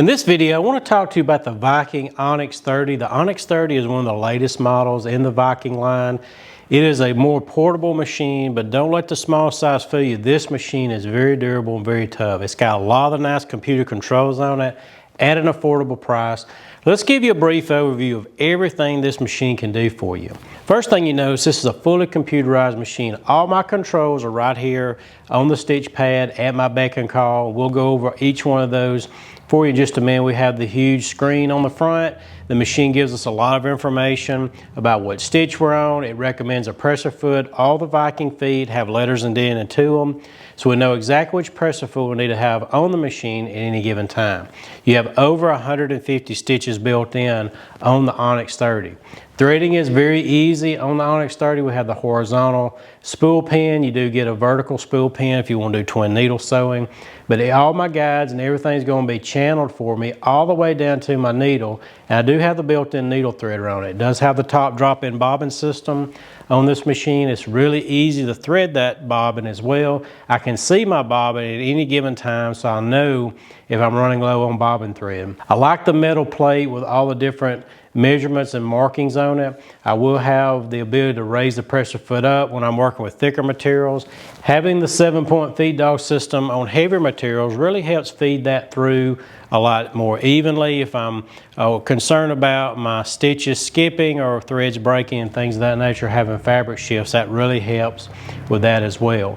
In this video, I want to talk to you about the Viking Onyx 30. The Onyx 30 is one of the latest models in the Viking line. It is a more portable machine, but don't let the small size fool you. This machine is very durable and very tough. It's got a lot of nice computer controls on it at an affordable price. Let's give you a brief overview of everything this machine can do for you. First thing you notice, this is a fully computerized machine. All my controls are right here on the stitch pad at my beck and call. We'll go over each one of those for you in just a minute. We have the huge screen on the front. The machine gives us a lot of information about what stitch we're on. It recommends a presser foot. All the Viking feet have letters indented into them, so we know exactly which presser foot we need to have on the machine at any given time. You have over 150 stitches built in on the Onyx 30. Threading is very easy on the Onyx 30. We have the horizontal spool pin. You do get a vertical spool pin if you want to do twin needle sewing. But all my guides and everything's going to be channeled for me all the way down to my needle. And I do have the built-in needle threader on it. It does have the top drop-in bobbin system on this machine. It's really easy to thread that bobbin as well. I can see my bobbin at any given time, so I know if I'm running low on bobbin thread. I like the metal plate with all the different measurements and markings on it. I will have the ability to raise the presser foot up when I'm working with thicker materials. Having the 7-point feed dog system on heavier materials really helps feed that through a lot more evenly. If I'm concerned about my stitches skipping or threads breaking and things of that nature, having fabric shifts, that really helps with that as well.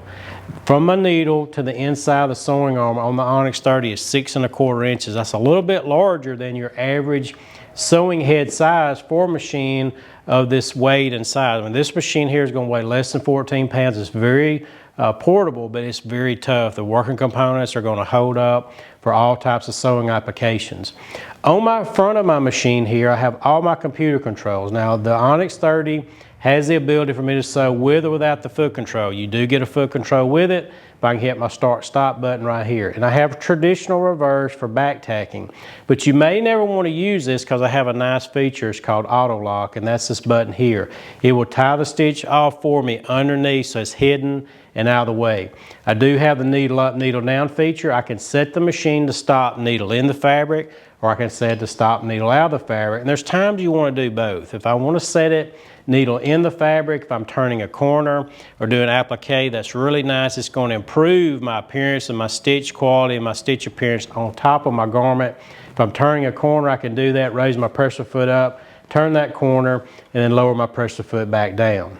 From my needle to the inside of the sewing arm on the Onyx 30 is 6 1/4 inches. That's a little bit larger than your average sewing head size for a machine of this weight and size. I mean, this machine here is going to weigh less than 14 pounds. It's very portable, but it's very tough. The working components are going to hold up for all types of sewing applications. On my front of my machine here, I have all my computer controls. Now, the Onyx 30 has the ability for me to sew with or without the foot control. You do get a foot control with it, but I can hit my start stop button right here. And I have traditional reverse for back tacking, but you may never want to use this because I have a nice feature. It's called auto lock, and that's this button here. It will tie the stitch off for me underneath so it's hidden and out of the way. I do have the needle up, needle down feature. I can set the machine to stop needle in the fabric, or I can set it to stop needle out of the fabric. And there's times you want to do both. If I want to set it needle in the fabric, if I'm turning a corner or doing applique, that's really nice. It's going to improve my appearance and my stitch quality and my stitch appearance on top of my garment. If I'm turning a corner, I can do that, raise my presser foot up, turn that corner, and then lower my presser foot back down.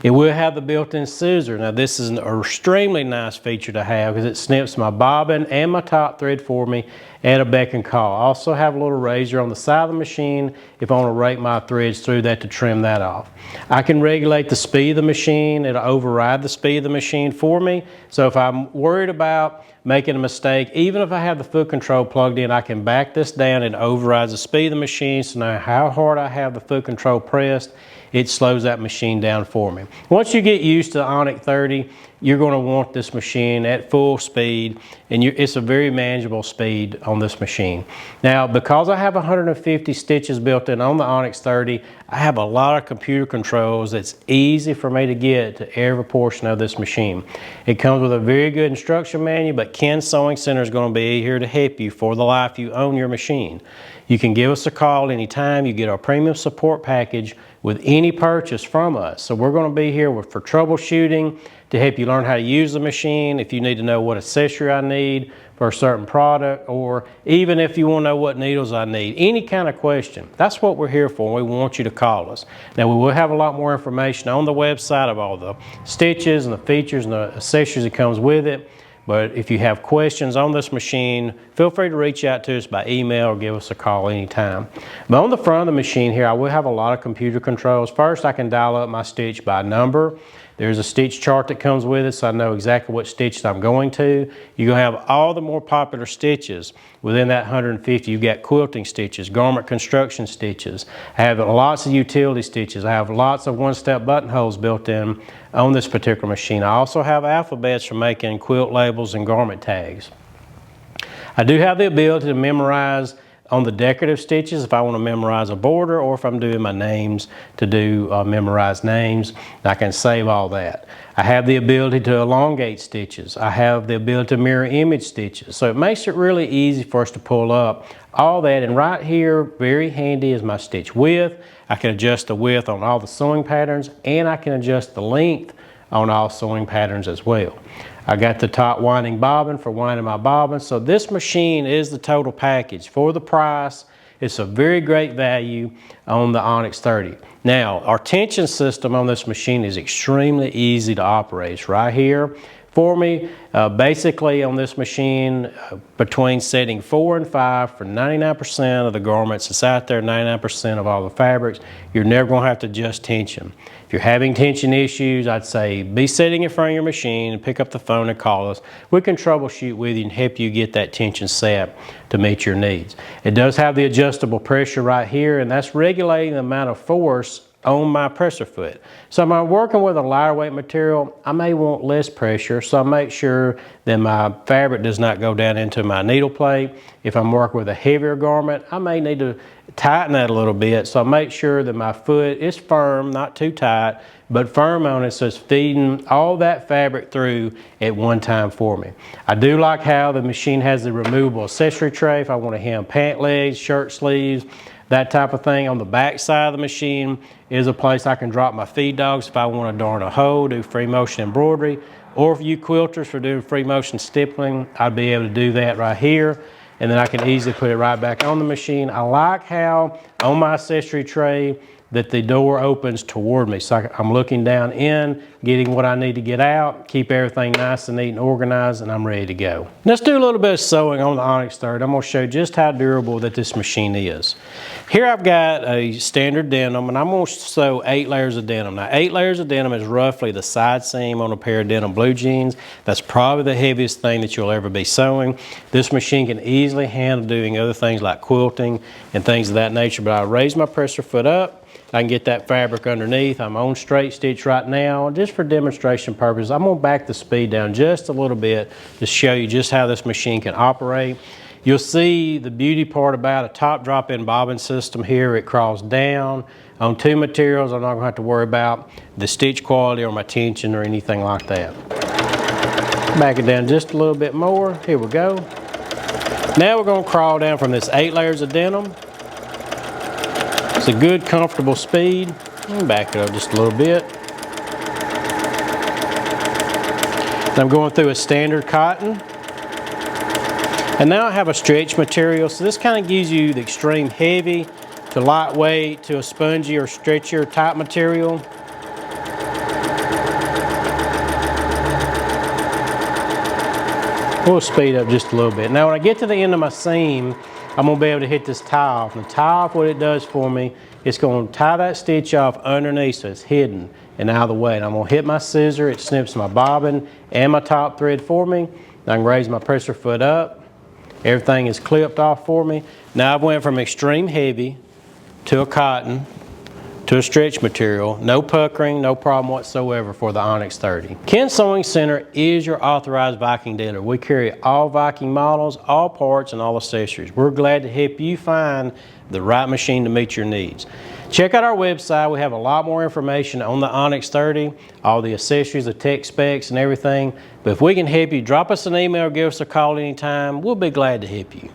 It will have the built-in scissor. Now this is an extremely nice feature to have because it snips my bobbin and my top thread for me at a beck and call. I also have a little razor on the side of the machine if I want to rake my threads through that to trim that off. I can regulate the speed of the machine. It'll override the speed of the machine for me. So if I'm worried about making a mistake, even if I have the foot control plugged in, I can back this down and override the speed of the machine. So no matter how hard I have the foot control pressed, it slows that machine down for me. Once you get used to the Onyx 30, you're going to want this machine at full speed, and it's a very manageable speed on this machine. Now, because I have 150 stitches built in on the Onyx 30, I have a lot of computer controls that's easy for me to get to every portion of this machine. It comes with a very good instruction manual, but Ken Sewing Center is going to be here to help you for the life you own your machine. You can give us a call anytime. You get our premium support package with any purchase from us. So we're going to be here for troubleshooting, to help you learn how to use the machine, if you need to know what accessory I need for a certain product, or even if you want to know what needles I need. Any kind of question, that's what we're here for. We want you to call us. Now, we will have a lot more information on the website of all the stitches and the features and the accessories that comes with it. But if you have questions on this machine, feel free to reach out to us by email or give us a call anytime. But on the front of the machine here, I will have a lot of computer controls. First, I can dial up my stitch by number. There's a stitch chart that comes with it, so I know exactly what stitches I'm going to. You're going to have all the more popular stitches within that 150. You've got quilting stitches, garment construction stitches. I have lots of utility stitches. I have lots of one-step buttonholes built in on this particular machine. I also have alphabets for making quilt labels and garment tags. I do have the ability to memorize on the decorative stitches if I want to memorize a border, or if I'm doing my names to do memorize names. I can save all that. I have the ability to elongate stitches. I have the ability to mirror image stitches. So it makes it really easy for us to pull up all that. And right here, very handy, is my stitch width. I can adjust the width on all the sewing patterns, and I can adjust the length on all sewing patterns as well. I got the top winding bobbin for winding my bobbin. So this machine is the total package. For the price, it's a very great value on the Onyx 30. Now, our tension system on this machine is extremely easy to operate. It's right here for me. Basically on this machine, between setting 4 and 5 for 99% of the garments that's out there, 99% of all the fabrics, you're never going to have to adjust tension. If you're having tension issues, I'd say be sitting in front of your machine and pick up the phone and call us. We can troubleshoot with you and help you get that tension set to meet your needs. It does have the adjustable pressure right here, and that's regulating the amount of force on my presser foot. So if I'm working with a lighter weight material, I may want less pressure, so I make sure that my fabric does not go down into my needle plate. If I'm working with a heavier garment, I may need to tighten that a little bit, so I make sure that my foot is firm, not too tight, but firm on it, so it's feeding all that fabric through at one time for me. I do like how the machine has the removable accessory tray if I want to hem pant legs, shirt sleeves, that type of thing. On the back side of the machine is a place I can drop my feed dogs if I want to darn a hoe, do free motion embroidery, or for you quilters for doing free motion stippling, I'd be able to do that right here, and then I can easily put it right back on the machine. I like how on my accessory tray that the door opens toward me, so I'm looking down in, getting what I need to get out, keep everything nice and neat and organized, and I'm ready to go. Let's do a little bit of sewing on the Onyx 30. I'm going to show you just how durable that this machine is. Here I've got a standard denim, and I'm going to sew 8 layers of denim. Now 8 layers of denim is roughly the side seam on a pair of denim blue jeans. That's probably the heaviest thing that you'll ever be sewing. This machine can easily handle doing other things like quilting and things of that nature, but I raise my presser foot up. I can get that fabric underneath. I'm on straight stitch right now. Just for demonstration purposes, I'm going to back the speed down just a little bit to show you just how this machine can operate. You'll see the beauty part about a top drop-in bobbin system here. It crawls down on 2 materials. I'm not going to have to worry about the stitch quality or my tension or anything like that. Back it down just a little bit more. Here we go. Now we're going to crawl down from this 8 layers of denim. It's a good, comfortable speed. Back it up just a little bit. I'm going through a standard cotton. And now I have a stretch material. So this kind of gives you the extreme heavy to lightweight to a spongy or stretchier type material. We'll speed up just a little bit. Now when I get to the end of my seam, I'm going to be able to hit this tie off. And the tie off, what it does for me, it's going to tie that stitch off underneath so it's hidden and out of the way. And I'm going to hit my scissor, it snips my bobbin and my top thread for me. I can raise my presser foot up. Everything is clipped off for me. Now I've went from extreme heavy to a cotton to a stretch material. No puckering, no problem whatsoever for the Onyx 30. Ken Sewing Center is your authorized Viking dealer. We carry all Viking models, all parts, and all accessories. We're glad to help you find the right machine to meet your needs. Check out our website. We have a lot more information on the Onyx 30, all the accessories, the tech specs, and everything. But if we can help you, drop us an email or give us a call anytime. We'll be glad to help you.